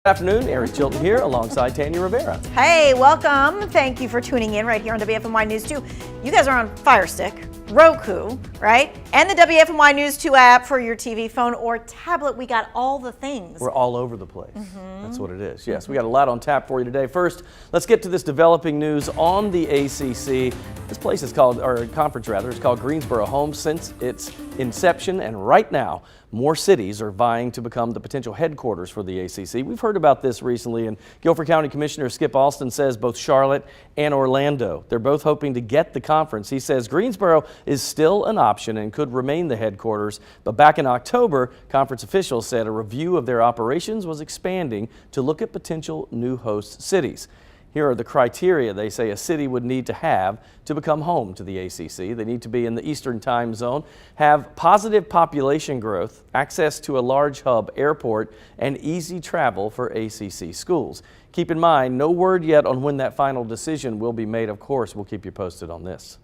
Good afternoon, Eric Chilton here alongside Tanya Rivera. Hey, welcome. Thank you for tuning in right here on WFMY News 2. You guys are on Fire Stick, Roku, right? And the WFMY News 2 app for your TV, phone, or tablet. We got all the things. We're all over the place. That's what it is. Yes, we got a lot on tap for you today. First, let's get to this developing news on the ACC. This place is called, or conference rather, is called Greensboro Home since its inception, and right now, more cities are vying to become the potential headquarters for the ACC. We've heard about this recently, and Guilford County Commissioner Skip Alston says both Charlotte and Orlando, they're both hoping to get the conference. He says Greensboro is still an option and could remain the headquarters, but back in October, conference officials said a review of their operations was expanding to look at potential new host cities. Here are the criteria they say a city would need to have to become home to the ACC. They need to be in the Eastern time zone, have positive population growth, access to a large hub airport, and easy travel for ACC schools. Keep in mind, no word yet on when that final decision will be made. Of course, we'll keep you posted on this.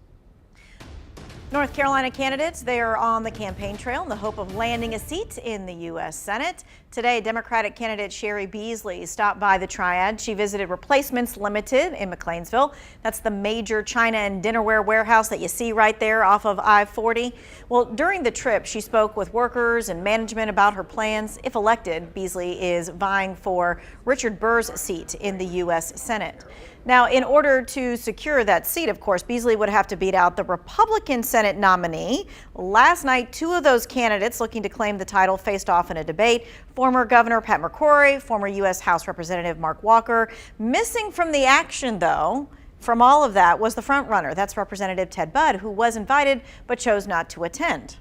North Carolina candidates, they are on the campaign trail in the hope of landing a seat in the U.S. Senate. Today, Democratic candidate Sherry Beasley stopped by the Triad. She visited Replacements Limited in McLeansville. That's the major china and dinnerware warehouse that you see right there off of I-40. Well, during the trip, she spoke with workers and management about her plans. If elected, Beasley is vying for Richard Burr's seat in the U.S. Senate. Now, in order to secure that seat, of course, Beasley would have to beat out the Republican Senate nominee. Last night, two of those candidates looking to claim the title faced off in a debate. Former Governor Pat McCrory, former U.S. House Representative Mark Walker. Missing from the action, though, from all of that was the frontrunner. That's Representative Ted Budd, who was invited but chose not to attend.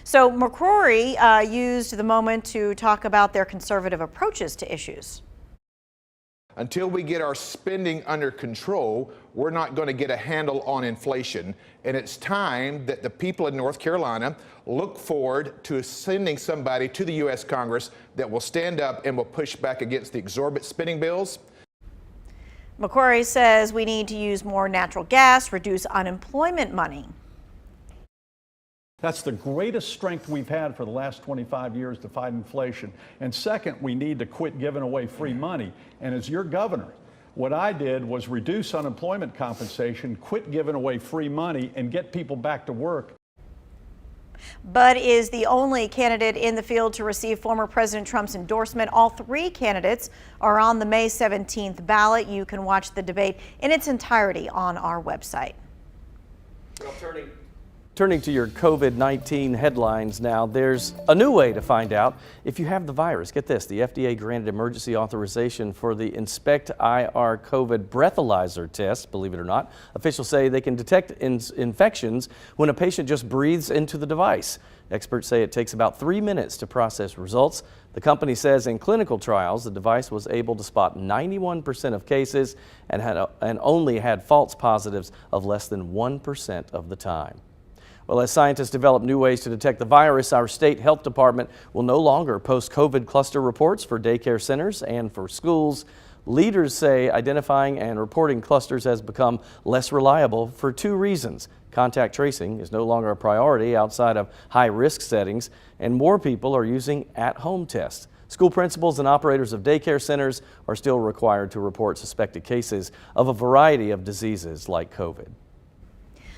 So McCrory used the moment to talk about their conservative approaches to issues. Until we get our spending under control, we're not going to get a handle on inflation. And it's time that the people in North Carolina look forward to sending somebody to the U.S. Congress that will stand up and will push back against the exorbitant spending bills. McCrory says we need to use more natural gas, reduce unemployment money. That's the greatest strength we've had for the last 25 years to fight inflation. And second, we need to quit giving away free money. And as your governor, what I did was reduce unemployment compensation, quit giving away free money, and get people back to work. Budd is the only candidate in the field to receive former President Trump's endorsement. All three candidates are on the May 17th ballot. You can watch the debate in its entirety on our website. Well, Turning to your COVID-19 headlines now, there's a new way to find out if you have the virus. Get this, the FDA granted emergency authorization for the Inspect IR COVID breathalyzer test, believe it or not. Officials say they can detect infections when a patient just breathes into the device. Experts say it takes about 3 minutes to process results. The company says in clinical trials, the device was able to spot 91% of cases and only had false positives of less than 1% of the time. Well, as scientists develop new ways to detect the virus, our state health department will no longer post COVID cluster reports for daycare centers and for schools. Leaders say identifying and reporting clusters has become less reliable for two reasons. Contact tracing is no longer a priority outside of high-risk settings, and more people are using at-home tests. School principals and operators of daycare centers are still required to report suspected cases of a variety of diseases like COVID.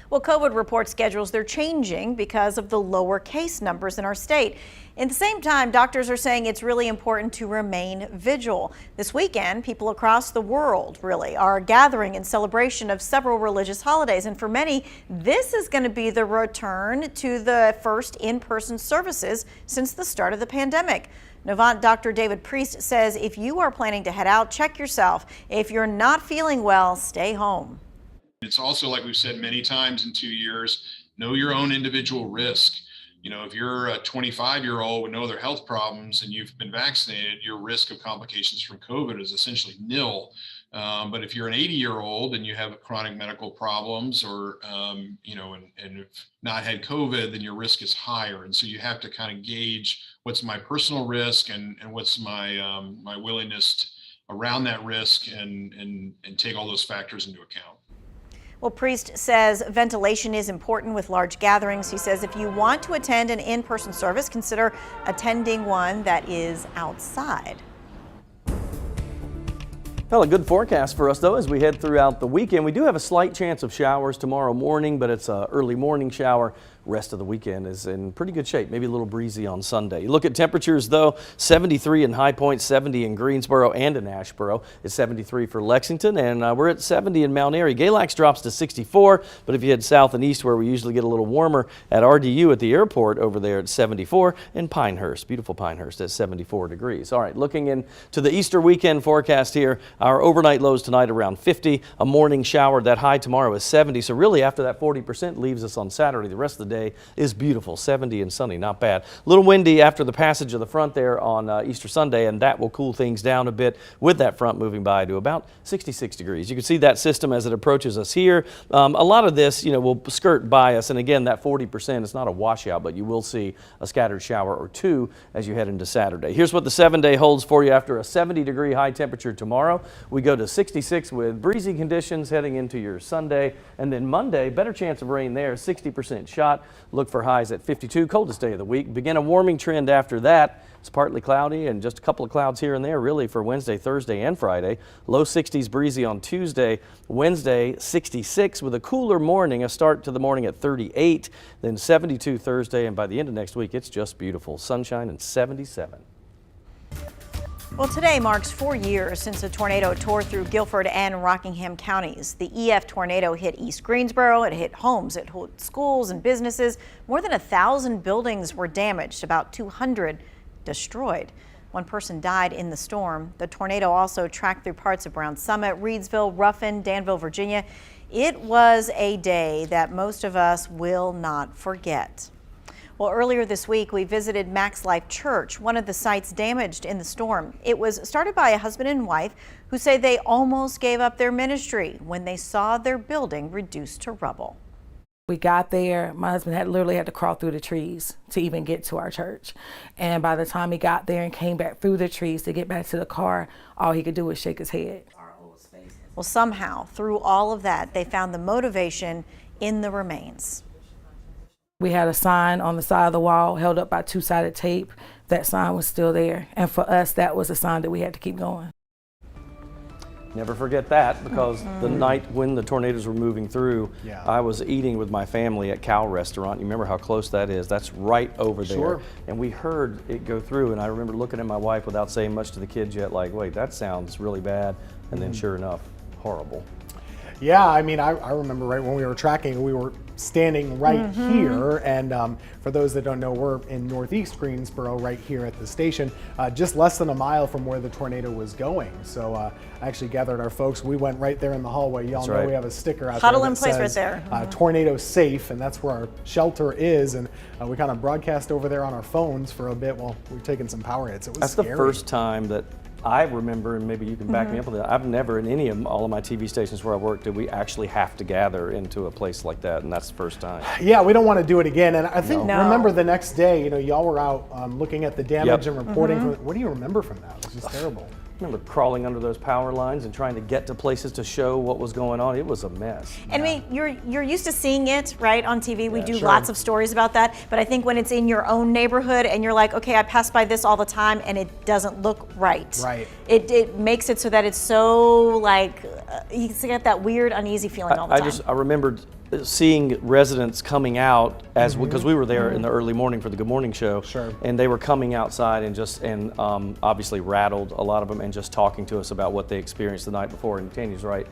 Well, COVID report schedules, they're changing because of the lower case numbers in our state. At the same time, doctors are saying it's really important to remain vigilant. This weekend, people across the world really are gathering in celebration of several religious holidays. And for many, this is going to be the return to the first in-person services since the start of the pandemic. Novant Dr. David Priest says if you are planning to head out, check yourself. If you're not feeling well, stay home. It's also, like we've said many times in 2 years, know your own individual risk. You know, if you're a 25-year-old with no other health problems and you've been vaccinated, your risk of complications from COVID is essentially nil. But if you're an 80-year-old and you have chronic medical problems or, and have not had COVID, then your risk is higher. And so you have to kind of gauge what's my personal risk and what's my my willingness around that risk and take all those factors into account. Well, Priest says ventilation is important with large gatherings. He says if you want to attend an in-person service, consider attending one that is outside. Well, a good forecast for us, though, as we head throughout the weekend. We do have a slight chance of showers tomorrow morning, but it's an early morning shower. Rest of the weekend is in pretty good shape, maybe a little breezy on Sunday. You look at temperatures, though, 73 in High Point, 70 in Greensboro and in Asheboro. It's 73 for Lexington, and we're at 70 in Mount Airy. Galax drops to 64, but if you head south and east where we usually get a little warmer, at RDU at the airport over there at 74, and Pinehurst, beautiful Pinehurst, at 74 degrees. All right, looking into the Easter weekend forecast here, our overnight lows tonight around 50, a morning shower. That high tomorrow is 70, so really after that 40% leaves us on Saturday, the rest of the day is beautiful, 70 and sunny, not bad. A little windy after the passage of the front there on Easter Sunday, and that will cool things down a bit with that front moving by to about 66 degrees. You can see that system as it approaches us here. A lot of this, will skirt by us, and again, that 40% is not a washout, but you will see a scattered shower or two as you head into Saturday. Here's what the 7-day holds for you after a 70-degree high temperature tomorrow. We go to 66 with breezy conditions heading into your Sunday, and then Monday, better chance of rain there, 60% shot. Look for highs at 52, coldest day of the week. Begin a warming trend after that. It's partly cloudy and just a couple of clouds here and there really for Wednesday, Thursday, and Friday. Low 60s breezy on Tuesday. Wednesday, 66 with a cooler morning, a start to the morning at 38, then 72 Thursday, and by the end of next week, it's just beautiful. Sunshine and 77. Well, today marks 4 years since a tornado tore through Guilford and Rockingham counties. The EF tornado hit East Greensboro. It hit homes, it hit schools and businesses. More than 1,000 buildings were damaged, about 200 destroyed. One person died in the storm. The tornado also tracked through parts of Brown Summit, Reedsville, Ruffin, Danville, Virginia. It was a day that most of us will not forget. Well, earlier this week, we visited Max Life Church, one of the sites damaged in the storm. It was started by a husband and wife who say they almost gave up their ministry when they saw their building reduced to rubble. We got there, my husband literally had to crawl through the trees to even get to our church. And by the time he got there and came back through the trees to get back to the car, all he could do was shake his head. Well, somehow, through all of that, they found the motivation in the remains. We had a sign on the side of the wall held up by two-sided tape. That sign was still there. And for us, that was a sign that we had to keep going. Never forget that, because the night when the tornadoes were moving through, I was eating with my family at Cal Restaurant. You remember how close that is? That's right over there. Sure. And we heard it go through, and I remember looking at my wife without saying much to the kids yet, like, wait, that sounds really bad. And then sure enough, horrible. Yeah, I mean, I remember right when we were tracking, we were standing right here, and for those that don't know, we're in northeast Greensboro, right here at the station, just less than a mile from where the tornado was going. So I actually gathered our folks. We went right there in the hallway. Y'all know we have a sticker out Huddle there in that place says, right there. Tornado safe, and that's where our shelter is. And we kind of broadcast over there on our phones for a bit while we were taking some power hits. It was scary. That's the first time that I remember, and maybe you can back me up on that, I've never in all of my TV stations where I worked did we actually have to gather into a place like that, and that's the first time. Yeah, we don't want to do it again. And I think, remember the next day, y'all were out looking at the damage and reporting. What do you remember from that? It was just terrible. I remember crawling under those power lines and trying to get to places to show what was going on. It was a mess. And I mean, you're used to seeing it, right, on TV. We do lots of stories about that. But I think when it's in your own neighborhood and you're like, okay, I pass by this all the time and it doesn't look right. Right. It makes it so that it's so like, you get that weird, uneasy feeling all the time. I remembered seeing residents coming out as because we were there in the early morning for the Good Morning Show, and they were coming outside and obviously rattled, a lot of them, and just talking to us about what they experienced the night before. And Tanya's right,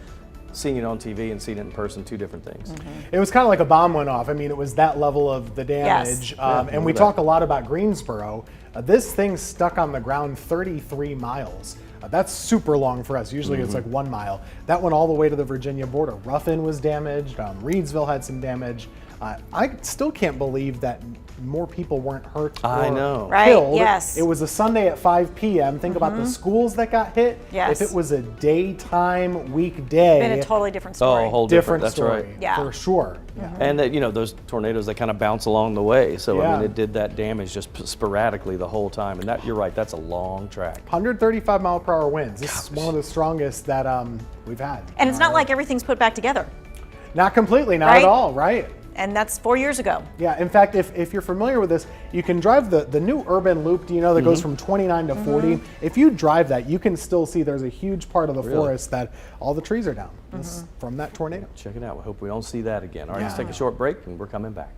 seeing it on TV and seeing it in person, two different things. It was kind of like a bomb went off. I mean, it was that level of the damage. And we talk a lot about Greensboro. This thing stuck on the ground 33 miles. That's super long for us. Usually it's like 1 mile. That went all the way to the Virginia border. Ruffin was damaged. Reedsville had some damage. I still can't believe that more people weren't hurt or killed. Right, yes. It was a Sunday at 5 p.m. Think about the schools that got hit. Yes. If it was a daytime weekday, Been a totally different story. Oh, a whole different That's story. right. Yeah. For sure. And that, those tornadoes, they kind of bounce along the way. So I mean, it did that damage just sporadically the whole time. And that, you're right, that's a long track. 135 mile per hour winds. This is one of the strongest that we've had. And it's not like everything's put back together. Not completely, not at all, right? and that's 4 years ago. Yeah, in fact, if you're familiar with this, you can drive the new urban loop, do you know, that goes from 29 to 40. If you drive that, you can still see there's a huge part of the forest that all the trees are down from that tornado. Check it out. We hope we don't see that again. All right, let's take a short break and we're coming back.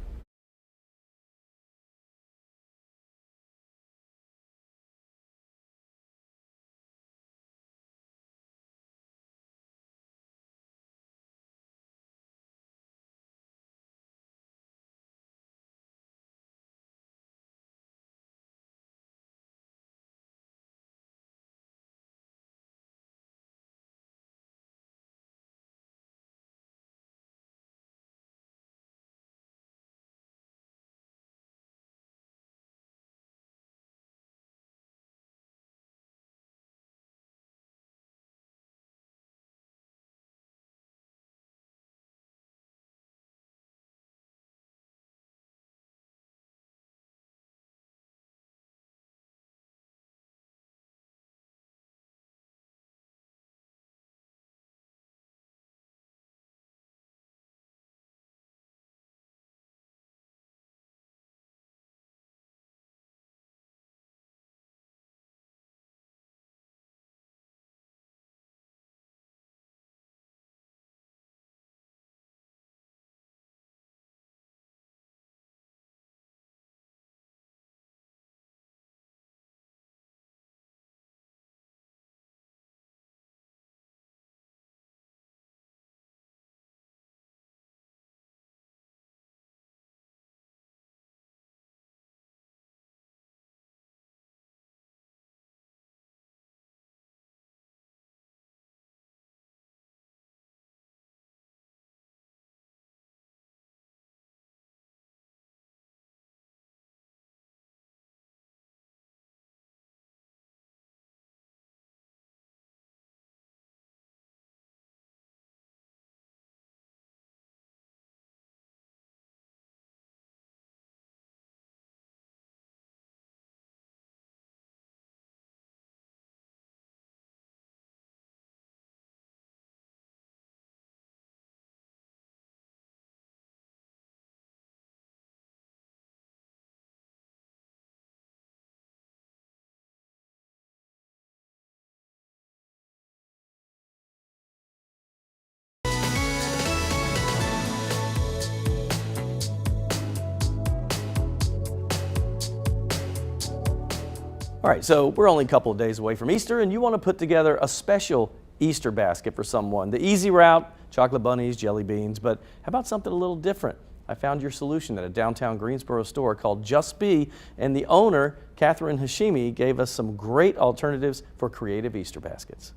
All right, so we're only a couple of days away from Easter, and you want to put together a special Easter basket for someone. The easy route, chocolate bunnies, jelly beans, but how about something a little different? I found your solution at a downtown Greensboro store called Just Be, and the owner, Catherine Hashimi, gave us some great alternatives for creative Easter baskets.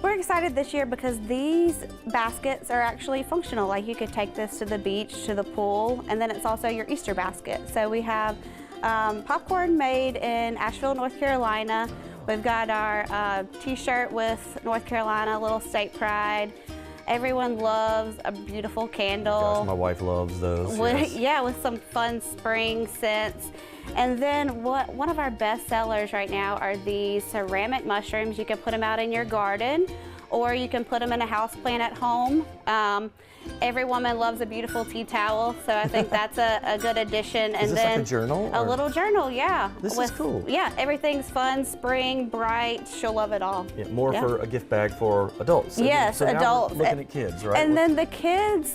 We're excited this year because these baskets are actually functional. Like you could take this to the beach, to the pool, and then it's also your Easter basket. So we have popcorn made in Asheville, North Carolina. We've got our t-shirt with North Carolina, little state pride. Everyone loves a beautiful candle. Gosh, my wife loves those. Yeah, with some fun spring scents. And then one of our best sellers right now are these ceramic mushrooms. You can put them out in your garden, or you can put them in a house plant at home. Every woman loves a beautiful tea towel, so I think that's a good addition. Is this like a journal? A little journal, yeah. This is cool. Yeah, everything's fun, spring, bright. She'll love it all. Yeah, more for a gift bag for adults. So yes, so now adults. We're looking at kids, right? And then the kids,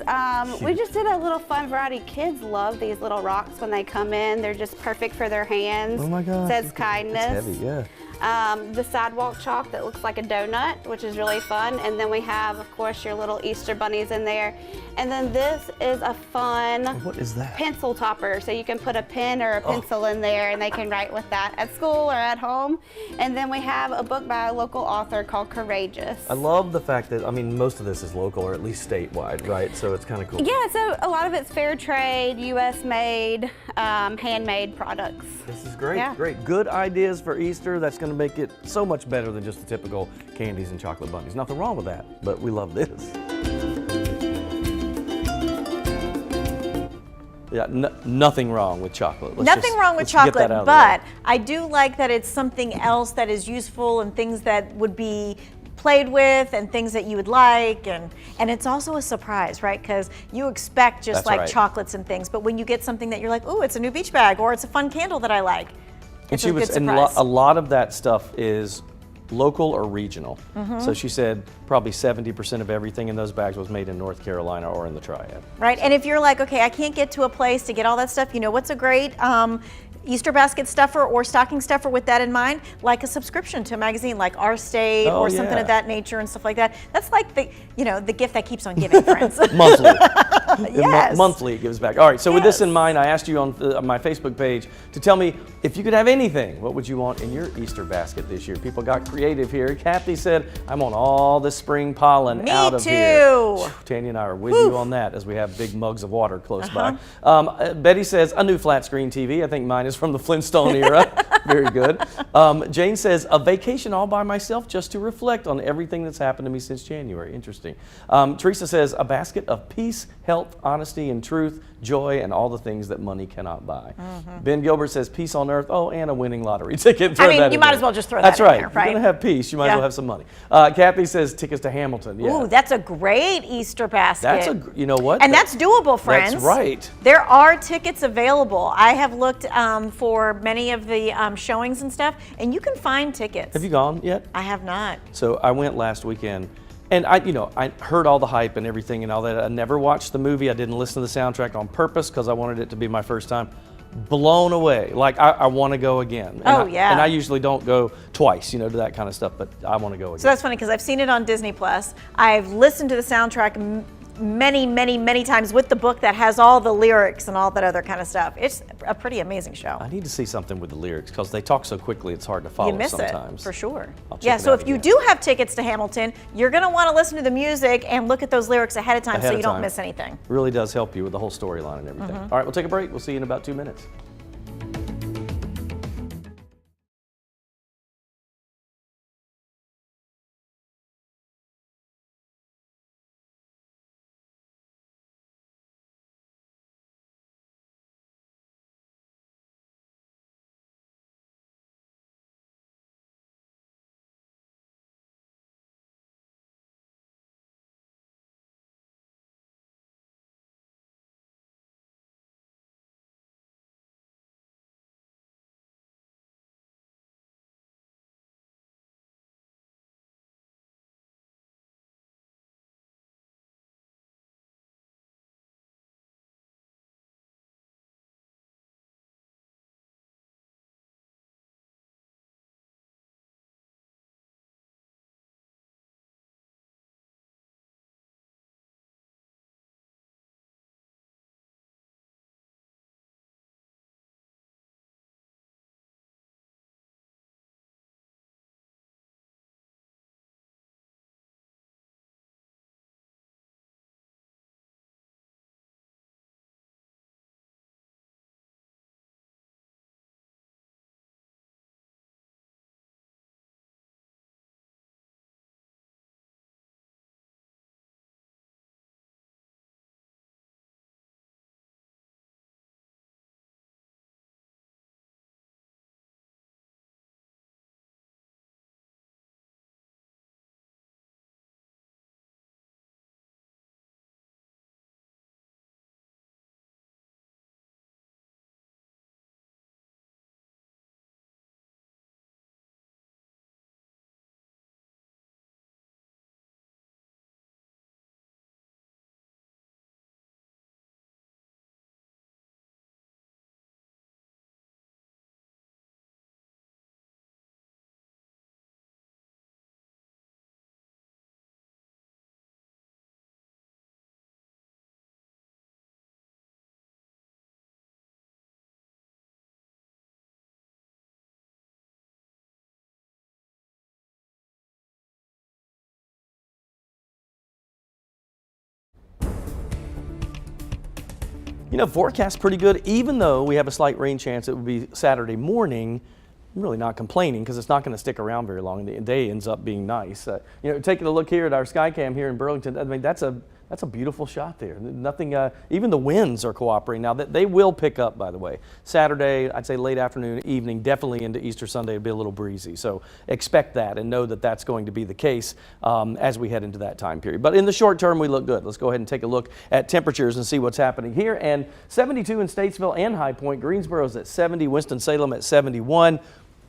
we just did a little fun variety. Kids love these little rocks when they come in. They're just perfect for their hands. Oh my gosh. Says kindness. It's heavy, yeah. The sidewalk chalk that looks like a donut, which is really fun. And then we have, of course, your little Easter bunnies in there. And then this is a fun What is that? pencil topper. So you can put a pen or a pencil in there and they can write with that at school or at home. And then we have a book by a local author called Courageous. I love the fact that, I mean, most of this is local or at least statewide, right? So it's kind of cool. Yeah, so a lot of it's fair trade, U.S. made, handmade products. This is great, Yeah. great. Good ideas for Easter. That's going to make it so much better than just the typical candies and chocolate bunnies. Nothing wrong with that, but we love this. Yeah, nothing wrong with chocolate. Nothing wrong with let's get chocolate, that out of the but way. I do like that it's something else that is useful and things that would be played with and things that you would like, and it's also a surprise, right? Because you expect just That's like right. chocolates and things, but when you get something that you're like, ooh, it's a new beach bag, or it's a fun candle that I like, it's a good surprise. A lot of that stuff is local or regional. So she said probably 70% of everything in those bags was made in North Carolina or in the Triad. Right, and if you're like, okay, I can't get to a place to get all that stuff, you know what's a great Easter basket stuffer or stocking stuffer with that in mind? Like a subscription to a magazine like Our State or something of that nature and stuff like that. That's like the, you know, the gift that keeps on giving, friends. Monthly. Yes. Monthly it gives back. All right, so with this in mind, I asked you on my Facebook page to tell me if you could have anything, what would you want in your Easter basket this year? People got creative here. Kathy said, I want all the spring pollen out of here. Me too. Tanya and I are with you on that as we have big mugs of water close by. Betty says, a new flat screen TV. I think mine is from the Flintstone era. Very good. Jane says, a vacation all by myself just to reflect on everything that's happened to me since January. Interesting. Teresa says, a basket of peace, health, honesty, and truth, joy, and all the things that money cannot buy. Ben Gilbert says, peace on earth. Oh, and a winning lottery ticket. I mean, you might as well just throw that in there, right? That's right. If you're going to have peace, you might as well have some money. Kathy says, tickets to Hamilton. Yeah. Ooh, that's a great Easter basket. That's you know what? And that's doable, friends. That's right. There are tickets available. I have looked for many of the showings and stuff, and you can find tickets. Have you gone yet? I have not. So I went last weekend, and I heard all the hype and everything and all that. I never watched the movie. I didn't listen to the soundtrack on purpose because I wanted it to be my first time. Blown away. Like, I want to go again. And I usually don't go twice, to that kind of stuff, but I want to go again. So that's funny because I've seen it on Disney Plus. I've listened to the soundtrack many, many, many times with the book that has all the lyrics and all that other kind of stuff. It's a pretty amazing show. I need to see something with the lyrics because they talk so quickly it's hard to follow sometimes. You miss it, for sure. Yeah, so if you do have tickets to Hamilton, you're going to want to listen to the music and look at those lyrics ahead of time so you don't miss anything. Really does help you with the whole storyline and everything. All right, we'll take a break. We'll see you in about 2 minutes. Forecast pretty good, even though we have a slight rain chance. It would be Saturday morning. I'm really not complaining because it's not going to stick around very long. The day ends up being nice. Taking a look here at our Skycam here in Burlington, I mean, that's a That's a beautiful shot there. Nothing, even the winds are cooperating. Now, they will pick up, by the way. Saturday, I'd say late afternoon, evening, definitely into Easter Sunday, it'll be a little breezy. So expect that and know that that's going to be the case as we head into that time period. But in the short term, we look good. Let's go ahead and take a look at temperatures and see what's happening here. And 72 in Statesville and High Point. Greensboro's at 70, Winston-Salem at 71.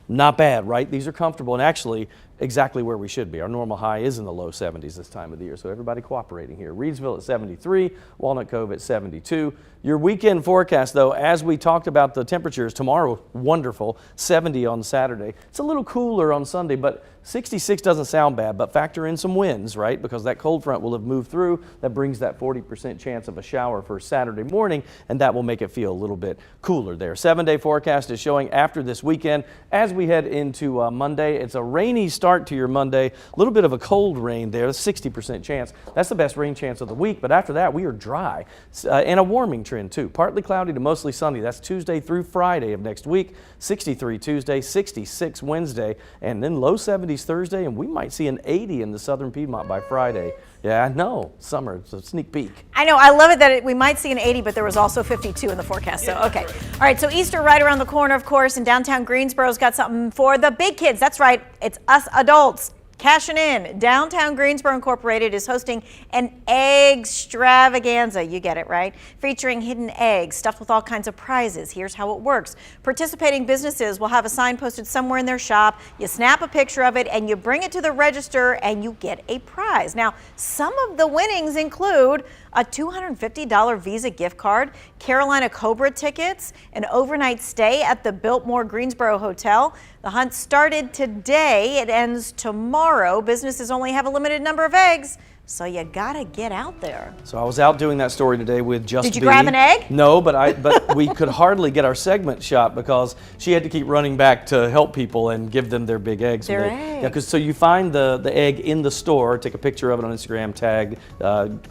Not bad, right? These are comfortable and actually exactly where we should be. Our normal high is in the low 70s this time of the year, so everybody cooperating here. Reedsville at 73, Walnut Cove at 72. Your weekend forecast, though, as we talked about the temperatures, tomorrow, wonderful, 70 on Saturday. It's a little cooler on Sunday, but 66 doesn't sound bad, but factor in some winds, right? Because that cold front will have moved through. That brings that 40% chance of a shower for Saturday morning, and that will make it feel a little bit cooler there. 7-day forecast is showing after this weekend. As we head into Monday, it's a rainy start to your Monday. A little bit of a cold rain there, 60% chance. That's the best rain chance of the week, but after that, we are dry. And a warming trend, too. Partly cloudy to mostly sunny. That's Tuesday through Friday of next week. 63 Tuesday, 66 Wednesday, and then low 70s Thursday, and we might see an 80 in the southern Piedmont by Friday. Yeah, I know, summer, it's a sneak peek. I know, I love it that we might see an 80, but there was also 52 in the forecast, so okay. All right, so Easter right around the corner, of course, and downtown Greensboro's got something for the big kids. That's right, it's us adults. Cashing in. Downtown Greensboro Incorporated is hosting an egg extravaganza. You get it, right? Featuring hidden eggs stuffed with all kinds of prizes. Here's how it works. Participating businesses will have a sign posted somewhere in their shop. You snap a picture of it and you bring it to the register and you get a prize. Now, some of the winnings include a $250 Visa gift card, Carolina Cobra tickets, an overnight stay at the Biltmore Greensboro Hotel. The hunt started today. It ends tomorrow. Businesses only have a limited number of eggs, so you gotta get out there. So I was out doing that story today with Just Did you grab an egg? No, but we could hardly get our segment shot because she had to keep running back to help people and give them their big eggs. Their eggs. Yeah, because so you find the egg in the store, take a picture of it on Instagram, tag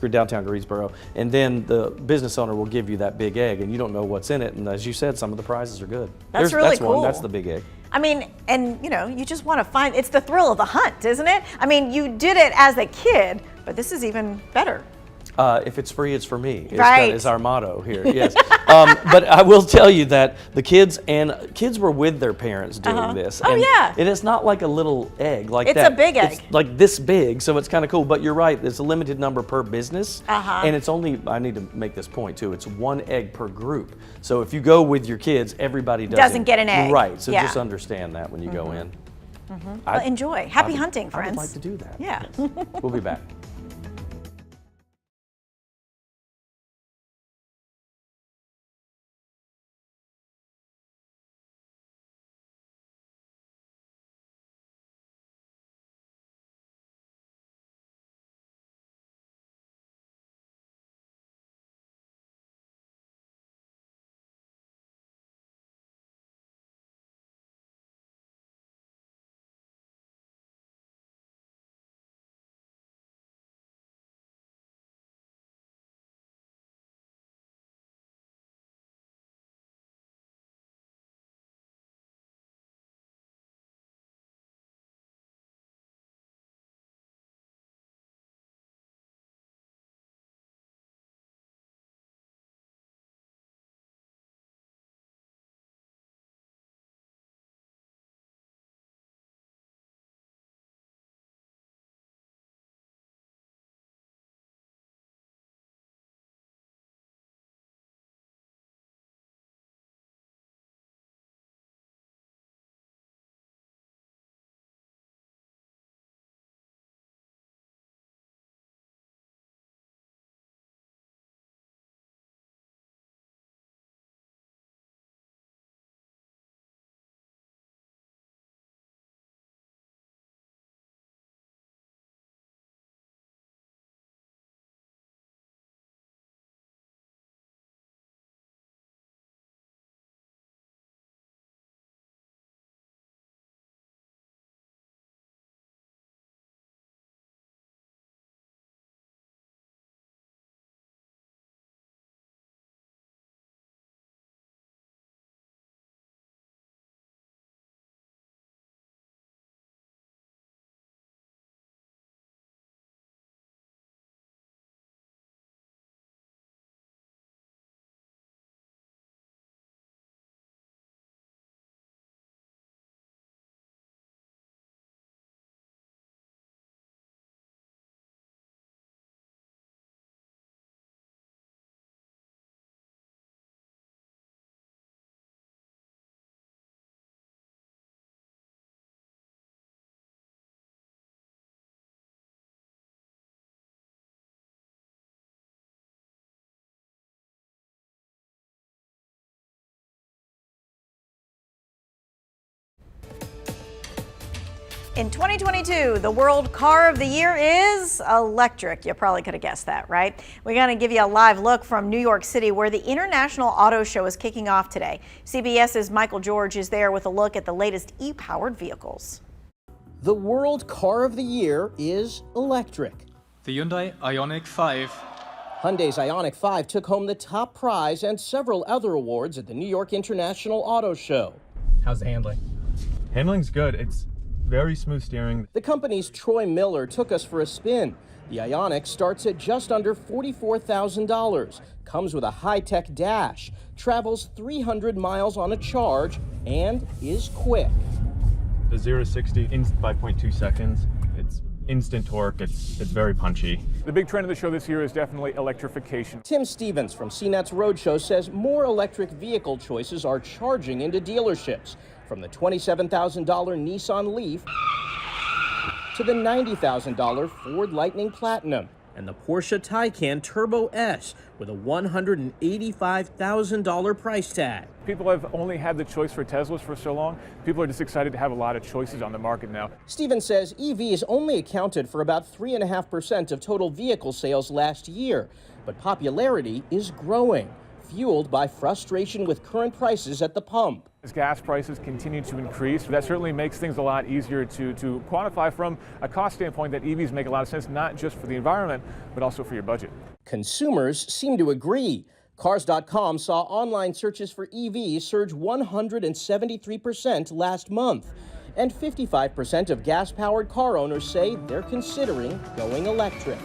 downtown Greensboro, and then the business owner will give you that big egg, and you don't know what's in it. And as you said, some of the prizes are good. That's really cool. That's the big egg. I mean, and you know, you just want to find, it's the thrill of the hunt, isn't it? I mean, you did it as a kid, but this is even better. If it's free, it's for me. Right. Is our motto here. Yes. But I will tell you that the kids were with their parents doing this. Oh, yeah. And it's not like a little egg like it's that. It's a big egg. It's like this big, so it's kind of cool. But you're right. There's a limited number per business. And it's only, I need to make this point too, it's one egg per group. So if you go with your kids, everybody doesn't get an egg. Right. So just understand that when you go in. Well, enjoy. Happy hunting, friends. I would like to do that. Yeah. Yes. We'll be back. In 2022, the world car of the year is electric. You probably could have guessed that, right? We're going to give you a live look from New York City, where the International Auto Show is kicking off today. CBS's Michael George is there with a look at the latest e-powered vehicles. The world car of the year is electric. The Hyundai Ioniq 5. Hyundai's Ioniq 5 took home the top prize and several other awards at the New York International Auto Show. How's the handling? Handling's good. It's very smooth steering. The company's Troy Miller took us for a spin. The Ioniq starts at just under $44,000, comes with a high-tech dash, travels 300 miles on a charge, and is quick. The 0 to 60 in 5.2 seconds. It's instant torque. It's very punchy. The big trend of the show this year is definitely electrification. Tim Stevens from CNET's Roadshow says more electric vehicle choices are charging into dealerships, from the $27,000 Nissan Leaf to the $90,000 Ford Lightning Platinum and the Porsche Taycan Turbo S with a $185,000 price tag. People have only had the choice for Teslas for so long. People are just excited to have a lot of choices on the market now. Stevens says EVs only accounted for about 3.5% of total vehicle sales last year, but popularity is growing, fueled by frustration with current prices at the pump. As gas prices continue to increase, that certainly makes things a lot easier to quantify from a cost standpoint that EVs make a lot of sense, not just for the environment, but also for your budget. Consumers seem to agree. Cars.com saw online searches for EVs surge 173% last month, and 55% of gas-powered car owners say they're considering going electric.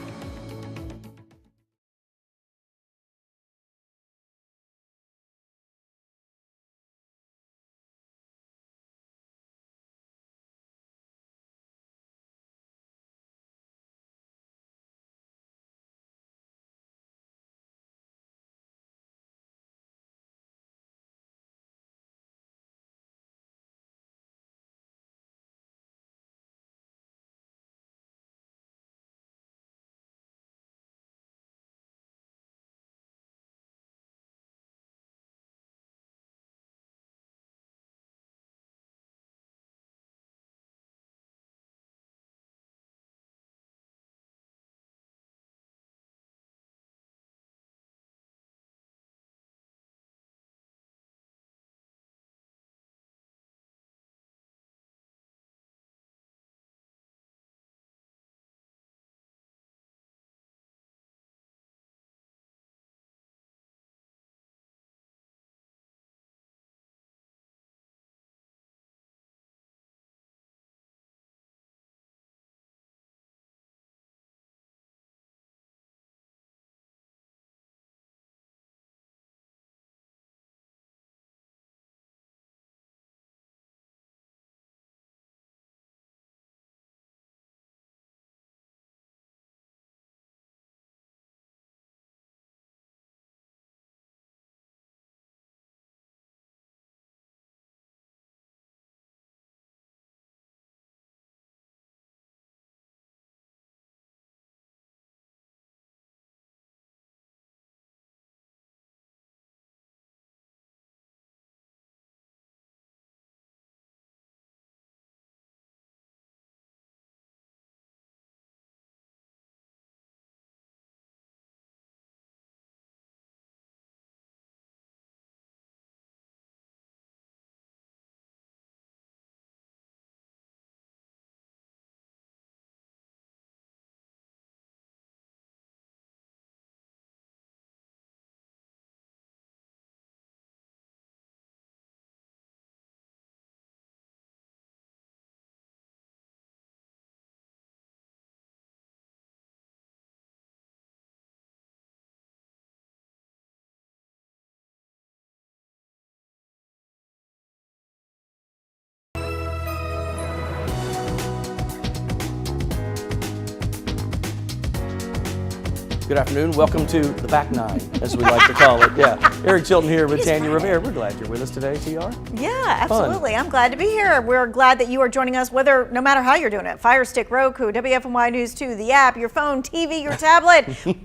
Good afternoon. Welcome to the back nine, as we like to call it. Yeah, Eric Chilton here with Tanya Rivera. We're glad you're with us today, TR. Yeah, absolutely. I'm glad to be here. We're glad that you are joining us, no matter how you're doing it. Fire Stick, Roku, WFMY News 2, the app, your phone, TV, your tablet.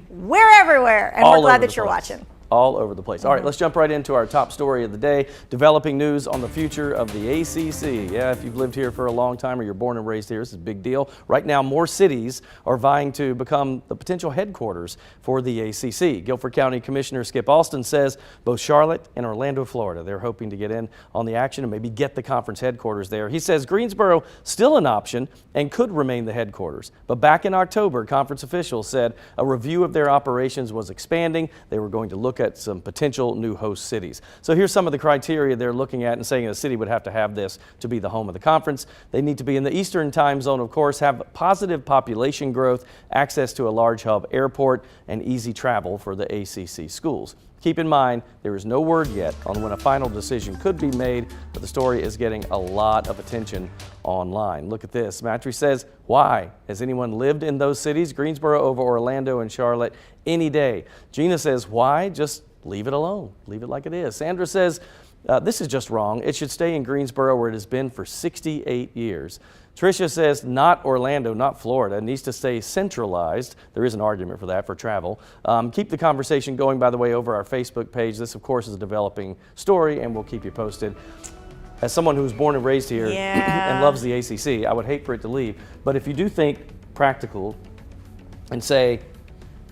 We're everywhere, and we're glad that you're watching. all over the place. All right, let's jump right into our top story of the day. Developing news on the future of the ACC. Yeah, if you've lived here for a long time or you're born and raised here, this is a big deal. Right now, more cities are vying to become the potential headquarters for the ACC. Guilford County Commissioner Skip Alston says both Charlotte and Orlando, Florida, they're hoping to get in on the action and maybe get the conference headquarters there. He says Greensboro still an option and could remain the headquarters. But back in October, conference officials said a review of their operations was expanding. They were going to look at some potential new host cities. So here's some of the criteria they're looking at and saying a city would have to have this to be the home of the conference. They need to be in the Eastern time zone, of course, have positive population growth, access to a large hub airport, and easy travel for the ACC schools. Keep in mind, there is no word yet on when a final decision could be made, but the story is getting a lot of attention online. Look at this. Matry says, why? Has anyone lived in those cities? Greensboro over Orlando and Charlotte any day. Gina says, why? Just leave it alone. Leave it like it is. Sandra says, this is just wrong. It should stay in Greensboro where it has been for 68 years. Tricia says not Orlando, not Florida. It needs to stay centralized. There is an argument for that for travel. Keep the conversation going, by the way, over our Facebook page. This, of course, is a developing story, and we'll keep you posted. As someone who was born and raised here and loves the ACC, I would hate for it to leave. But if you do think practical and say,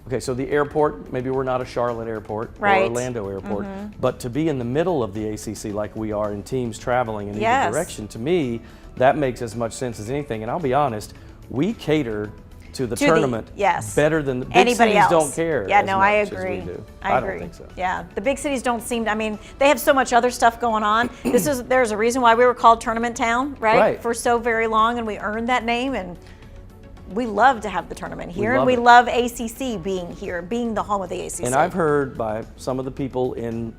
okay, so the airport, maybe we're not a Charlotte airport or Orlando airport, but to be in the middle of the ACC like we are in teams traveling in either direction, to me, that makes as much sense as anything. And I'll be honest, we cater to the tournament better than the big anybody cities else. Don't care. Yeah, as no, much I as agree. we do. I agree. don't think so. Yeah, the big cities don't seem. I mean, they have so much other stuff going on. There's a reason why we were called Tournament Town, right? For so very long, and we earned that name. And we love to have the tournament here, and we love ACC being here, being the home of the ACC. And I've heard by some of the people in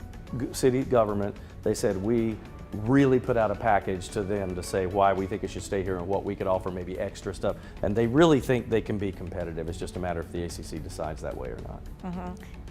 city government, they said we really put out a package to them to say why we think it should stay here and what we could offer, maybe extra stuff. And they really think they can be competitive. It's just a matter if the ACC decides that way or not.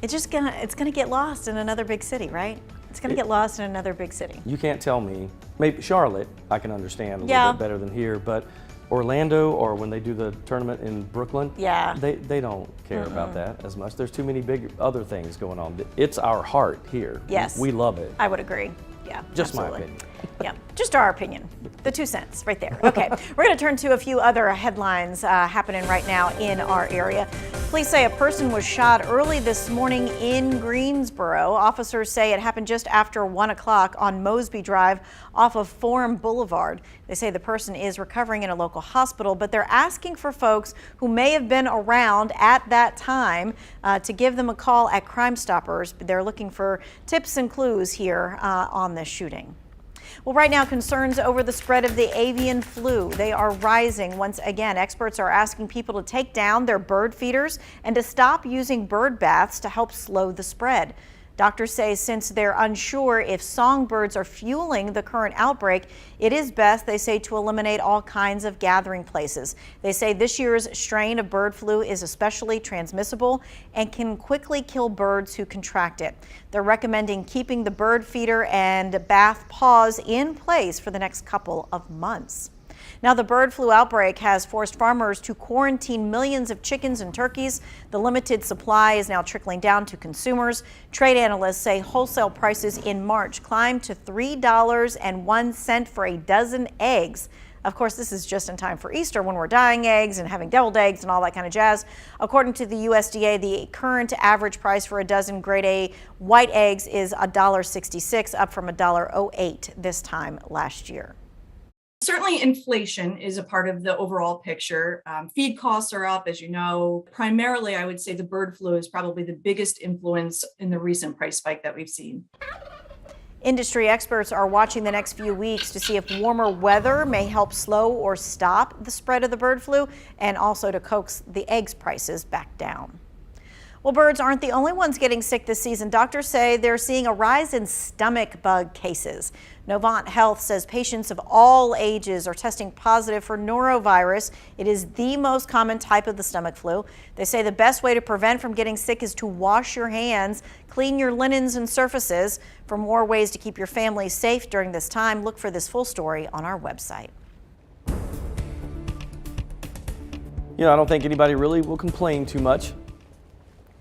It's gonna get lost in another big city, right? It's gonna get lost in another big city. You can't tell me, maybe Charlotte, I can understand a little bit better than here, but Orlando or when they do the tournament in Brooklyn, they don't care about that as much. There's too many big other things going on. It's our heart here. Yes. We love it. I would agree. Yeah, just absolutely. my opinion. Yeah, just our opinion. The 2 cents right there. Okay, we're going to turn to a few other headlines happening right now in our area. Police say a person was shot early this morning in Greensboro. Officers say it happened just after 1 o'clock on Mosby Drive off of Forum Boulevard. They say the person is recovering in a local hospital, but they're asking for folks who may have been around at that time to give them a call at Crime Stoppers. They're looking for tips and clues here on this shooting. Well, right now, concerns over the spread of the avian flu, they are rising. Once again, experts are asking people to take down their bird feeders and to stop using bird baths to help slow the spread. Doctors say since they're unsure if songbirds are fueling the current outbreak, it is best, they say, to eliminate all kinds of gathering places. They say this year's strain of bird flu is especially transmissible and can quickly kill birds who contract it. They're recommending keeping the bird feeder and bath pause in place for the next couple of months. Now, the bird flu outbreak has forced farmers to quarantine millions of chickens and turkeys. The limited supply is now trickling down to consumers. Trade analysts say wholesale prices in March climbed to $3.01 for a dozen eggs. Of course, this is just in time for Easter when we're dyeing eggs and having deviled eggs and all that kind of jazz. According to the USDA, the current average price for a dozen grade A white eggs is $1.66, up from $1.08 this time last year. Certainly inflation is a part of the overall picture. Feed costs are up, as you know. Primarily, I would say the bird flu is probably the biggest influence in the recent price spike that we've seen. Industry experts are watching the next few weeks to see if warmer weather may help slow or stop the spread of the bird flu and also to coax the eggs prices back down. Well, birds aren't the only ones getting sick this season. Doctors say they're seeing a rise in stomach bug cases. Novant Health says patients of all ages are testing positive for norovirus. It is the most common type of the stomach flu. They say the best way to prevent from getting sick is to wash your hands, clean your linens and surfaces. For more ways to keep your family safe during this time, look for this full story on our website. You know, I don't think anybody really will complain too much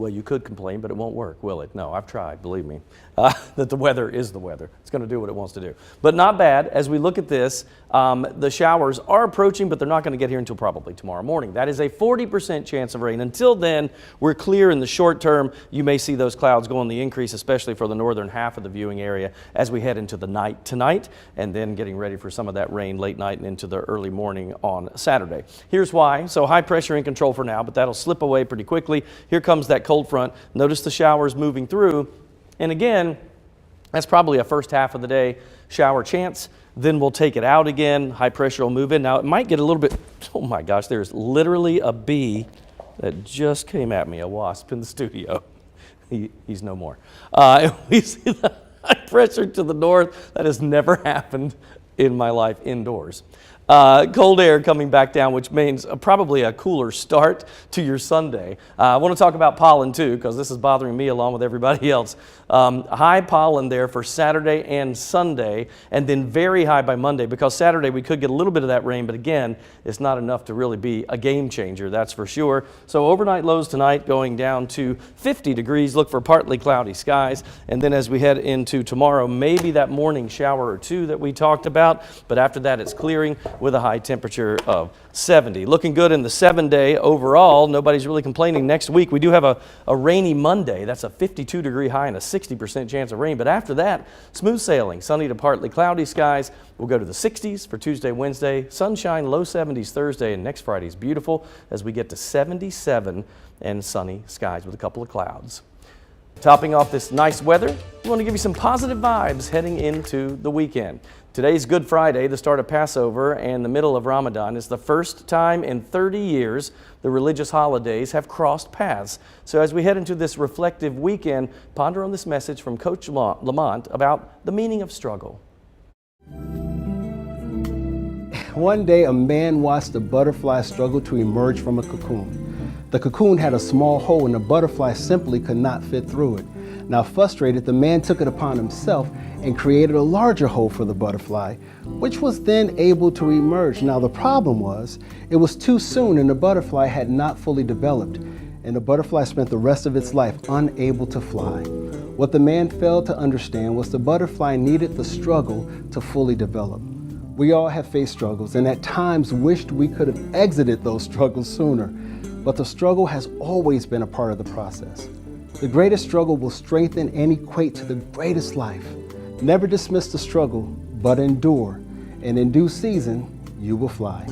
Well, you could complain, but it won't work, will it? No, I've tried, believe me, that the weather is the weather. It's going to do what it wants to do. But not bad. As we look at this, the showers are approaching, but they're not going to get here until probably tomorrow morning. That is a 40% chance of rain. Until then, we're clear in the short term. You may see those clouds go on the increase, especially for the northern half of the viewing area as we head into the night tonight, and then getting ready for some of that rain late night and into the early morning on Saturday. Here's why. So high pressure in control for now, but that'll slip away pretty quickly. Here comes that cold front. Notice the showers moving through. And again, that's probably a first half of the day shower chance. Then we'll take it out again. High pressure will move in. Now it might get a little bit, oh my gosh, there's literally a bee that just came at me, a wasp in the studio. He's no more. We see the high pressure to the north. That has never happened in my life indoors. Cold air coming back down, which means probably a cooler start to your Sunday. I want to talk about pollen too, because this is bothering me along with everybody else. High pollen there for Saturday and Sunday, and then very high by Monday, because Saturday we could get a little bit of that rain, but again, it's not enough to really be a game changer, that's for sure. So overnight lows tonight going down to 50 degrees. Look for partly cloudy skies, and then as we head into tomorrow, maybe that morning shower or two that we talked about, but after that it's clearing with a high temperature of 70. Looking good in the 7-day overall. Nobody's really complaining. Next week, we do have a rainy Monday. That's a 52-degree high and a 60% chance of rain. But after that, smooth sailing. Sunny to partly cloudy skies. We'll go to the 60s for Tuesday, Wednesday. Sunshine, low 70s Thursday, and next Friday is beautiful as we get to 77 and sunny skies with a couple of clouds. Topping off this nice weather, we want to give you some positive vibes heading into the weekend. Today's Good Friday, the start of Passover and the middle of Ramadan. Is the first time in 30 years the religious holidays have crossed paths. So as we head into this reflective weekend, ponder on this message from Coach Lamont about the meaning of struggle. One day, a man watched a butterfly struggle to emerge from a cocoon. The cocoon had a small hole and the butterfly simply could not fit through it. Now frustrated, the man took it upon himself and created a larger hole for the butterfly, which was then able to emerge. Now the problem was, it was too soon and the butterfly had not fully developed, and the butterfly spent the rest of its life unable to fly. What the man failed to understand was the butterfly needed the struggle to fully develop. We all have faced struggles and at times wished we could have exited those struggles sooner, but the struggle has always been a part of the process. The greatest struggle will strengthen and equate to the greatest life. Never dismiss the struggle, but endure, and in due season, you will fly.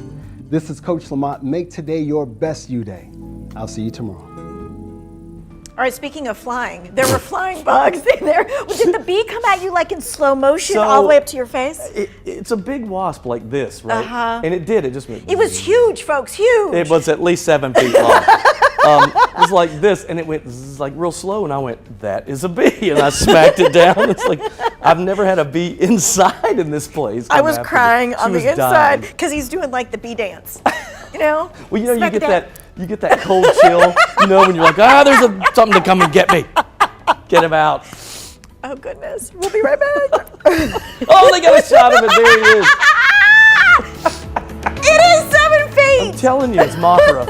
This is Coach Lamont. Make today your best you day. I'll see you tomorrow. All right, speaking of flying, there were flying bugs in there. Did the bee come at you like in slow motion all the way up to your face? It's a big wasp like this, right? And it did. It just went. It was huge, folks, huge. It was at least 7 feet long. It was like this, and it went like real slow, and I went, that is a bee, and I smacked it down. It's like, I've never had a bee inside in this place. I was crying on the inside because he's doing like the bee dance, you know? Well, you know, you get that cold chill, you know, when you're like, there's something to come and get me. Get him out. Oh, goodness. We'll be right back. Oh, they got a shot of it. There he is. It is 7 feet. I'm telling you, it's Mothra.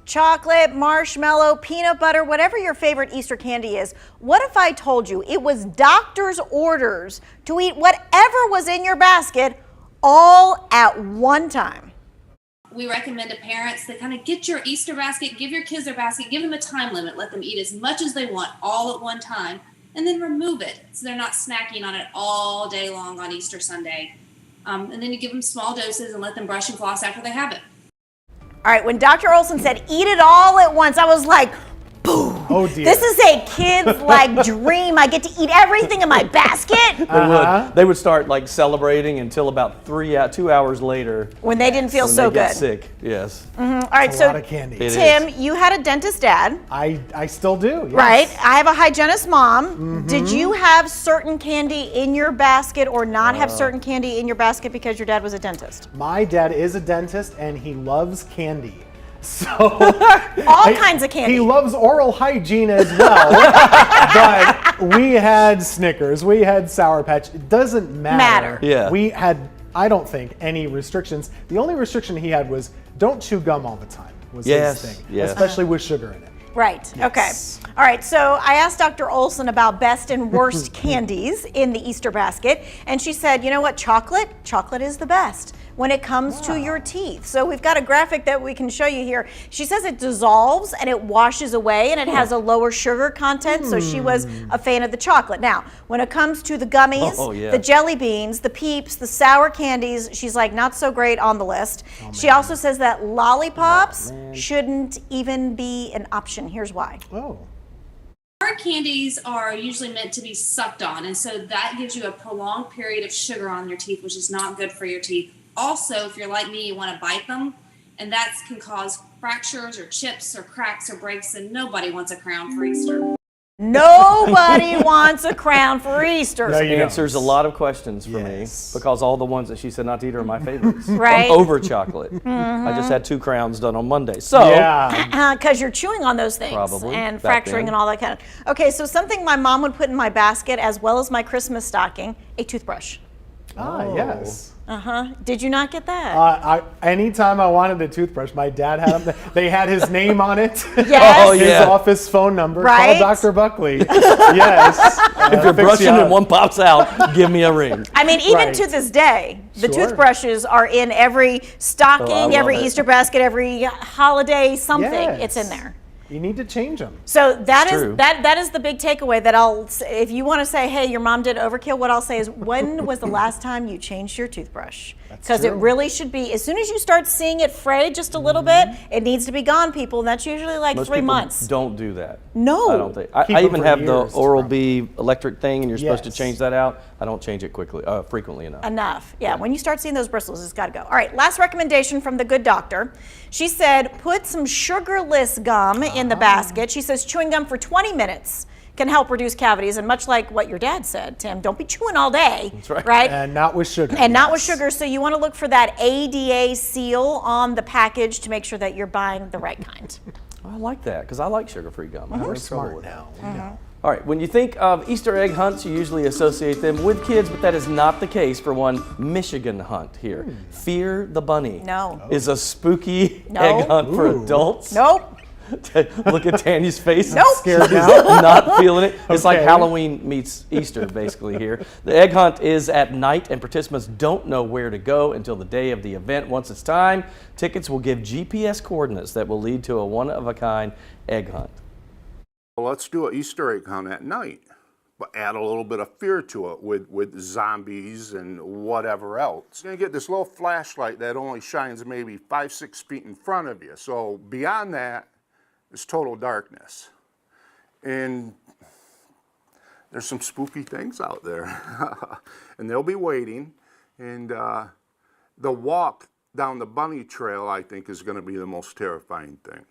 chocolate, marshmallow, peanut butter, whatever your favorite Easter candy is. What if I told you it was doctor's orders to eat whatever was in your basket all at one time? We recommend to parents to kind of get your Easter basket, give your kids their basket, give them a time limit, let them eat as much as they want all at one time, and then remove it so they're not snacking on it all day long on Easter Sunday. And then you give them small doses and let them brush and floss after they have it. All right, when Dr. Olson said eat it all at once, I was like, boom. Oh dear. This is a kid's like dream. I get to eat everything in my basket. They would start like celebrating until about 2 hours later. When they didn't feel when so they get good. sick, yes. All right, a so lot of candy. Tim, you had a dentist dad. I still do. Yes. Right. I have a hygienist mom. Did you have certain candy in your basket or not have certain candy in your basket because your dad was a dentist? My dad is a dentist and he loves candy. So all kinds of candy. He loves oral hygiene as well. But we had Snickers, we had Sour Patch. It doesn't matter. Yeah. We had, I don't think, any restrictions. The only restriction he had was don't chew gum all the time. Was his thing, especially with sugar in it. Right. Okay. All right. So I asked Dr. Olson about best and worst candies in the Easter basket, and she said, you know what? Chocolate is the best when it comes to your teeth. So we've got a graphic that we can show you here. She says it dissolves and it washes away and it has a lower sugar content. So she was a fan of the chocolate. Now, when it comes to the gummies, the jelly beans, the Peeps, the sour candies, she's like not so great on the list. She also says that lollipops shouldn't even be an option. Here's why. Hard candies are usually meant to be sucked on, and so that gives you a prolonged period of sugar on your teeth, which is not good for your teeth. Also, if you're like me, you want to bite them, and that can cause fractures or chips or cracks or breaks, and nobody wants a crown for Easter. Nobody wants a crown for Easter. This answers a lot of questions for me because all the ones that she said not to eat are my favorites. Right. Over chocolate. I just had 2 crowns done on Monday. So because you're chewing on those things and fracturing and all that kind of. Okay, so something my mom would put in my basket as well as my Christmas stocking, a toothbrush. Yes. Did you not get that? Anytime I wanted a toothbrush, my dad had them. They had his name on it. Yes. His office phone number. Right. Call Dr. Buckley. Yes. If you're brushing and one pops out, give me a ring. I mean, even to this day, the toothbrushes are in every stocking, every Easter basket, every holiday something. It's in there. You need to change them. So that is the big takeaway that if you want to say, hey, your mom did overkill, what I'll say is, when was the last time you changed your toothbrush? Because it really should be, as soon as you start seeing it fray just a little bit, it needs to be gone, people. And that's usually like Most 3 months. Don't do that. No. I don't think. I even have the Oral-B electric thing, and you're supposed to change that out. I don't change it frequently enough. Yeah, when you start seeing those bristles, it's got to go. All right, last recommendation from the good doctor. She said, put some sugarless gum in the basket. She says chewing gum for 20 minutes can help reduce cavities, and much like what your dad said, Tim, don't be chewing all day. That's right. Right? And not with sugar. And not with sugar, so you want to look for that ADA seal on the package to make sure that you're buying the right kind. I like that, because I like sugar-free gum. We're smart now. All right, when you think of Easter egg hunts, you usually associate them with kids, but that is not the case for one Michigan hunt here. Fear the Bunny is a spooky egg hunt for adults. Nope. Look at Tanya's face. Nope. Scared now. Not feeling it. It's like Halloween meets Easter, basically, here. The egg hunt is at night, and participants don't know where to go until the day of the event. Once it's time, tickets will give GPS coordinates that will lead to a one-of-a-kind egg hunt. Well, let's do an Easter egg hunt at night, but add a little bit of fear to it with zombies and whatever else. You're gonna get this little flashlight that only shines maybe 5-6 feet in front of you. So beyond that is total darkness. And there's some spooky things out there. And they'll be waiting. And the walk down the bunny trail, I think, is gonna be the most terrifying thing.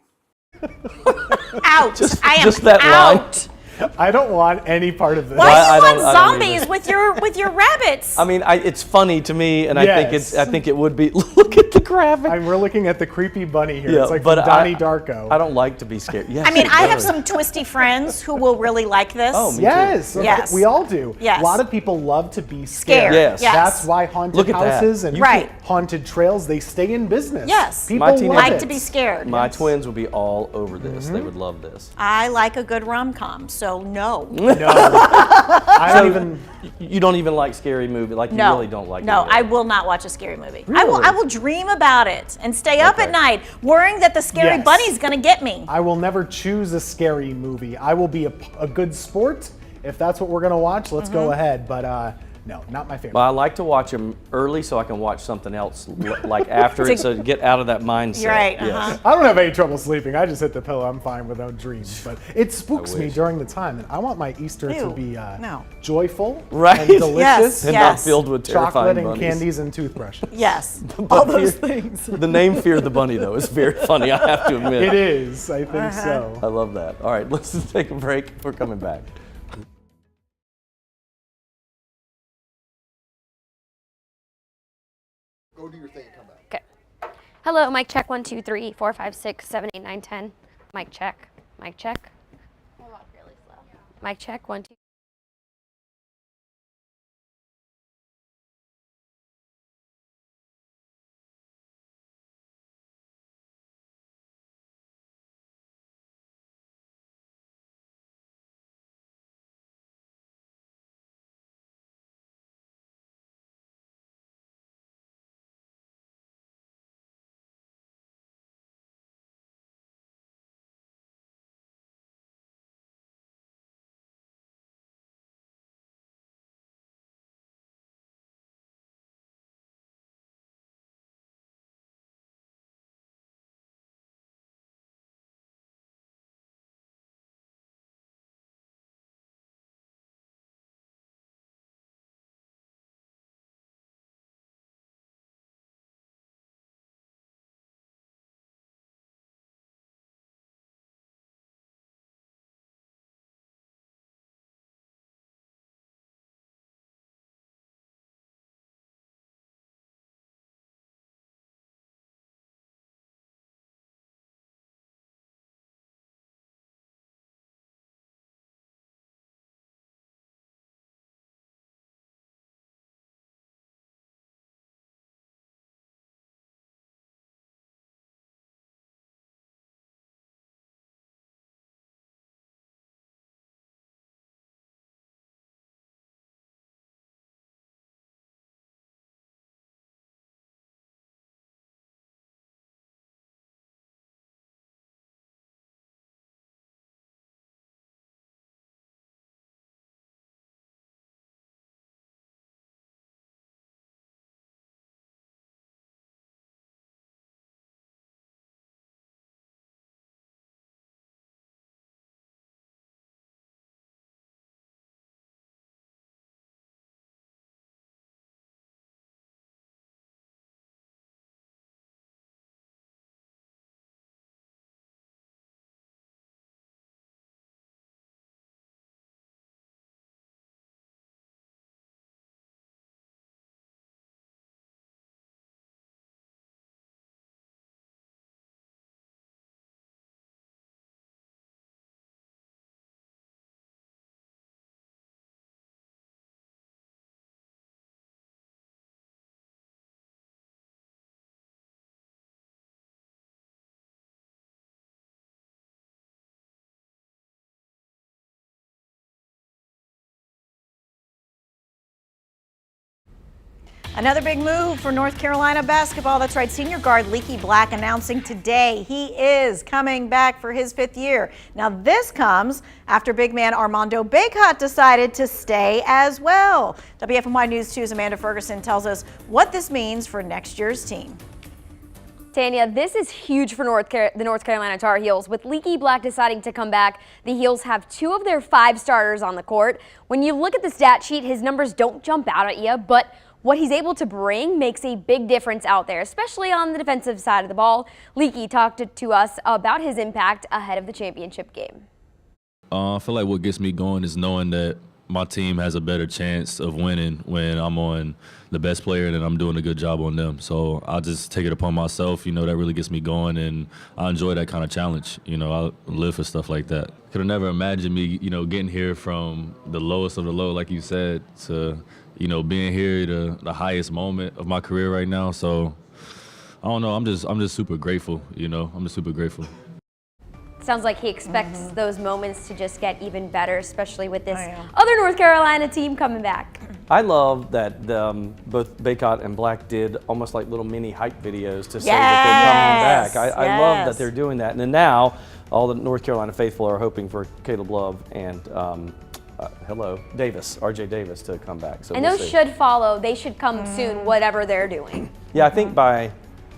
Out. I am just that out. line. I don't want any part of this. Why do you want zombies with your rabbits? I mean, it's funny to me, and Yes. I think it would be. Look at the graphic. We're looking at the creepy bunny here. Yeah, It's like but from Donnie Darko. I don't like to be scared. Yes, I mean, it I have does. some twisty friends who will really like this. Oh, me Yes, too. Yes. we all do. Yes. A lot of people love to be scared. Yes. Yes. That's why haunted Look at that. houses and Right. haunted trails, they stay in business. Yes. People My teenage- love like it. to be scared. My twins would be all over this. They would love this. I like a good rom-com, so no. No. I don't even. You don't even like scary movies? Like you No, really don't like? no, any of I them? will not watch a scary movie. Really? I will dream about it and stay up at Okay. night worrying that the scary Yes. bunny's gonna get me. I will never choose a scary movie. I will be a good sport. If that's what we're gonna watch, let's go ahead. But no, not my favorite. Well, I like to watch them early so I can watch something else like after it, so to get out of that mindset. You're right, Yes. I don't have any trouble sleeping. I just hit the pillow. I'm fine without dreams. But it spooks me wish. during the time. And I want my Easter to Ew, be no. joyful Right. and delicious. Yes, And yes. not filled with terrifying Chocolate and bunnies. candies and toothbrushes. Yes, But all those Fear- things. The name Fear the Bunny, though, is very funny, I have to admit. It is. I think so. I love that. All right, let's just take a break. We're coming back. Go do your thing and come back. Okay. Hello, mic check 1, 2, 3, 4, 5, 6, 7, 8, 9, 10. Mic check. Mic check. Hold on, really slow. Mic check 1, 2. Another big move for North Carolina basketball. That's right, senior guard Leaky Black announcing today he is coming back for his 5th year. Now this comes after big man Armando Bacot decided to stay as well. WFMY News 2's Amanda Ferguson tells us what this means for next year's team. Tanya, this is huge for the North Carolina Tar Heels. With Leaky Black deciding to come back, the Heels have 2 of their 5 starters on the court. When you look at the stat sheet, his numbers don't jump out at you, but what he's able to bring makes a big difference out there, especially on the defensive side of the ball. Leaky talked to us about his impact ahead of the championship game. I feel like what gets me going is knowing that my team has a better chance of winning when I'm on the best player and I'm doing a good job on them. So I just take it upon myself. You know, that really gets me going, and I enjoy that kind of challenge. You know, I live for stuff like that. Could have never imagined me, you know, getting here from the lowest of the low, like you said, to, you know, being here to the highest moment of my career right now. So I don't know. I'm just super grateful. You know, I'm just super grateful. Sounds like he expects those moments to just get even better, especially with this other North Carolina team coming back. I love that both Baycott and Black did almost like little mini hype videos to say that they're coming back. I love that they're doing that. And then now all the North Carolina faithful are hoping for Caleb Love and RJ Davis to come back. So and those should follow. They should come soon, whatever they're doing. Yeah, I think by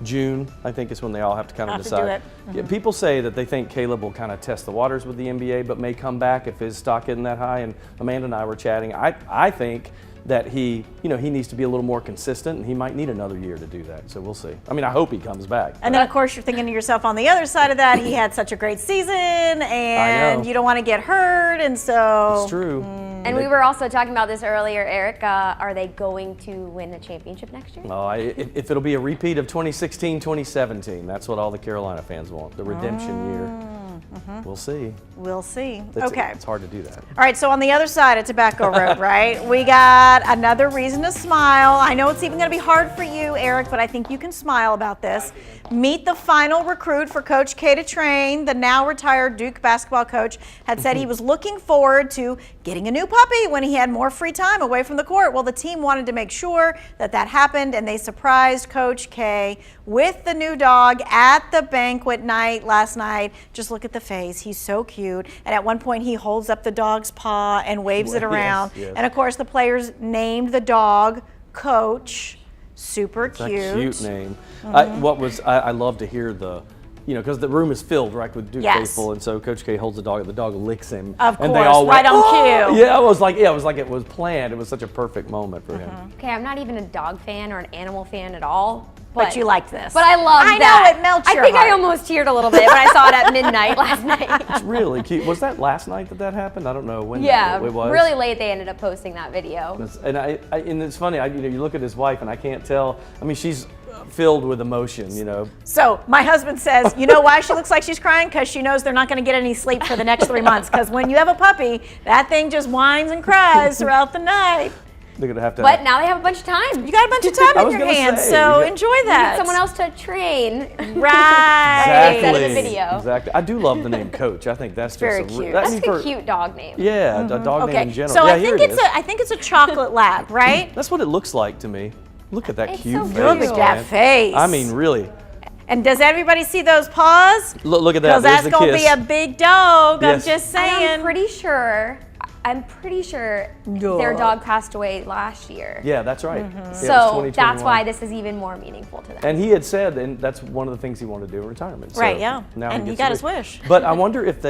June, I think is when they all have to kind of decide. Yeah, people say that they think Caleb will kind of test the waters with the NBA, but may come back if his stock isn't that high. And Amanda and I were chatting. I think that he needs to be a little more consistent, and he might need another year to do that. So we'll see. I mean, I hope he comes back. And then, of course, you're thinking to yourself on the other side of that, he had such a great season, and you don't want to get hurt, and so. It's true. And we were also talking about this earlier, Eric. Are they going to win the championship next year? Well, if it'll be a repeat of 2016, 2017, that's what all the Carolina fans want, the redemption year. We'll see. We'll see. It's hard to do that. All right, so on the other side of Tobacco Road, right, we got another reason to smile. I know it's even going to be hard for you, Eric, but I think you can smile about this. Meet the final recruit for Coach K to train. The now retired Duke basketball coach had said he was looking forward to getting a new puppy when he had more free time away from the court. Well, the team wanted to make sure that happened, and they surprised Coach K with the new dog at the banquet night last night. Just look at the face. He's so cute. And at one point, he holds up the dog's paw and waves it around. Yes. And of course, the players named the dog Coach. Super cute. It's a cute name. I love to hear because the room is filled, right, with Duke faithful, and so Coach K holds the dog licks him. Of and course, they all right on cue. Yeah, it was like it was planned. It was such a perfect moment for him. Okay, I'm not even a dog fan or an animal fan at all. But you liked this. But I love that. I know, it melts your heart. I heart. almost teared a little bit when I saw it at midnight last night. It's really cute. Was that last night that happened? I don't know when it was. Really late they ended up posting that video. And and it's funny, you look at his wife and I can't tell. I mean, she's filled with emotion, So my husband says, you know why she looks like she's crying? Because she knows they're not going to get any sleep for the next 3 months. Because when you have a puppy, that thing just whines and cries throughout the night. They're gonna have to. But now they have a bunch of time. You got a bunch of time in your hands, so enjoy that. You need someone else to train. Right. Instead of the video. Exactly. I do love the name Coach. I think that's very just cute. That's a cute dog name. Yeah, a dog name in general. So yeah, I think it's a chocolate lab, right? That's what it looks like to me. Look at that cute face. Look at that face. I mean, really. And does everybody see those paws? Look at that. Because that's going to be a big dog. Yes. I'm just saying. I'm pretty sure their dog passed away last year. Yeah, that's right. So that's why this is even more meaningful to them. And he had said, and that's one of the things he wanted to do in retirement. Right, so yeah. Now and he got his wish. But I wonder if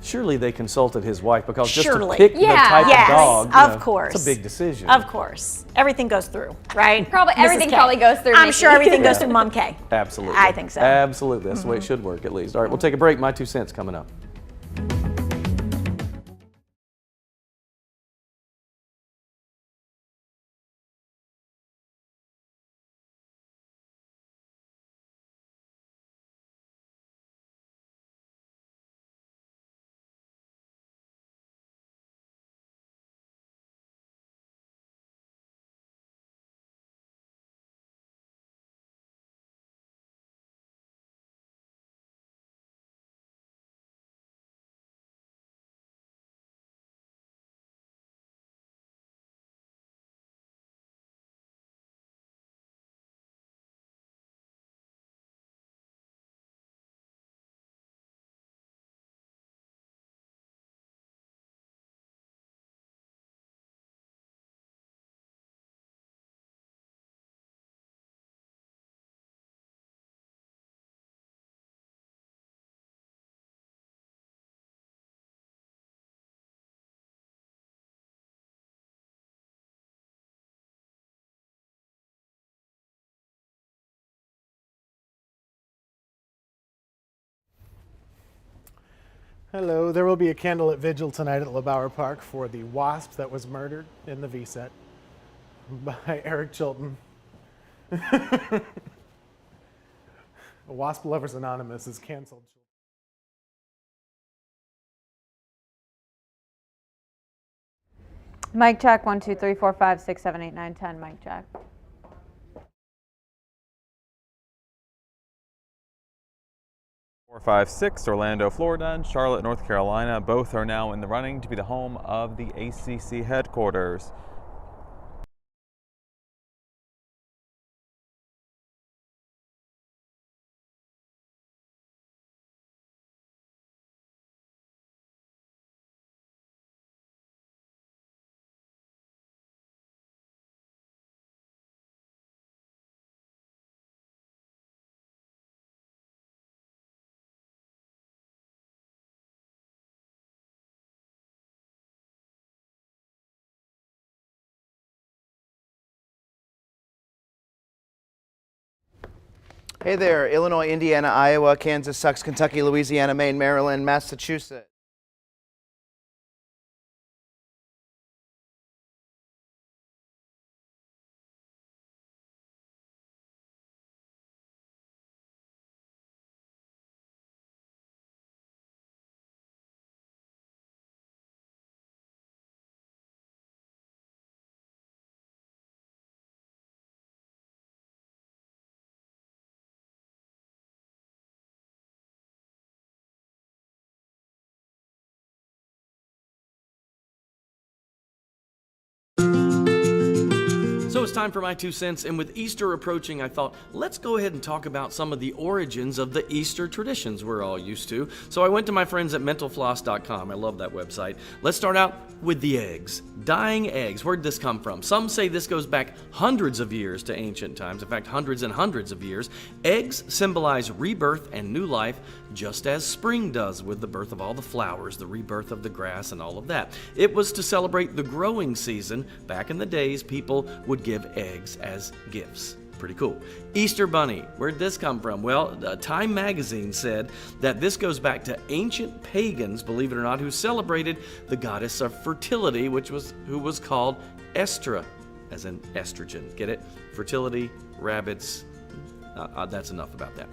surely they consulted his wife, because just to Surely. pick the type of dog, of course. it's a big decision. Of course. Everything goes through, right? Everything probably goes through. I'm sure everything goes through Mom K. Absolutely. I think so. Absolutely. That's the way it should work, at least. All right, we'll take a break. My 2 cents coming up. Hello. There will be a candlelit vigil tonight at LeBauer Park for the wasp that was murdered in the VSET by Eric Chilton. Wasp Lovers Anonymous is canceled. Mic check, 1, 2, 3, 4, 5, 6, 7, 8, 9, 10. Mic check. Four, 5, 6, Orlando, Florida, and Charlotte, North Carolina. Both are now in the running to be the home of the ACC headquarters. Hey there, Illinois, Indiana, Iowa, Kansas sucks, Kentucky, Louisiana, Maine, Maryland, Massachusetts. So it's time for my 2 cents, and with Easter approaching, I thought, let's go ahead and talk about some of the origins of the Easter traditions we're all used to. So I went to my friends at mentalfloss.com. I love that website. Let's start out with the eggs. Dying eggs. Where'd this come from? Some say this goes back hundreds of years to ancient times. In fact, hundreds and hundreds of years. Eggs symbolize rebirth and new life, just as spring does with the birth of all the flowers, the rebirth of the grass, and all of that. It was to celebrate the growing season. Back in the days, people would give eggs as gifts. Pretty cool. Easter Bunny. Where'd this come from? Well, Time magazine said that this goes back to ancient pagans, believe it or not, who celebrated the goddess of fertility, who was called Estra, as in estrogen. Get it? Fertility, rabbits. That's enough about that.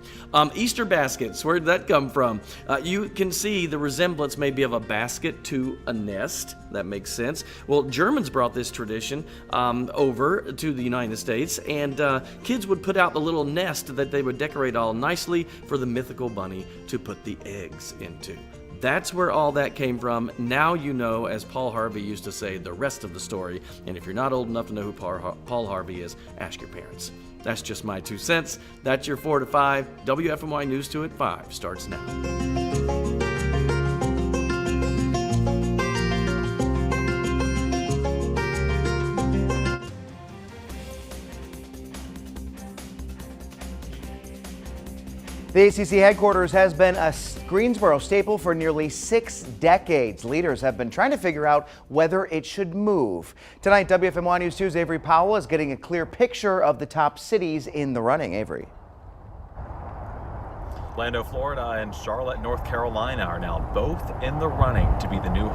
Easter baskets, where did that come from? You can see the resemblance maybe of a basket to a nest. That makes sense. Well, Germans brought this tradition over to the United States, and kids would put out the little nest that they would decorate all nicely for the mythical bunny to put the eggs into. That's where all that came from. Now you know, as Paul Harvey used to say, the rest of the story. And if you're not old enough to know who Paul Harvey is, ask your parents. That's just my 2 cents. That's your 4 to 5. WFMY News 2 at 5 starts now. The ACC headquarters has been a Greensboro staple for nearly 6 decades. Leaders have been trying to figure out whether it should move. Tonight, WFMY News 2's Avery Powell is getting a clear picture of the top cities in the running. Avery. Orlando, Florida, and Charlotte, North Carolina are now both in the running to be the new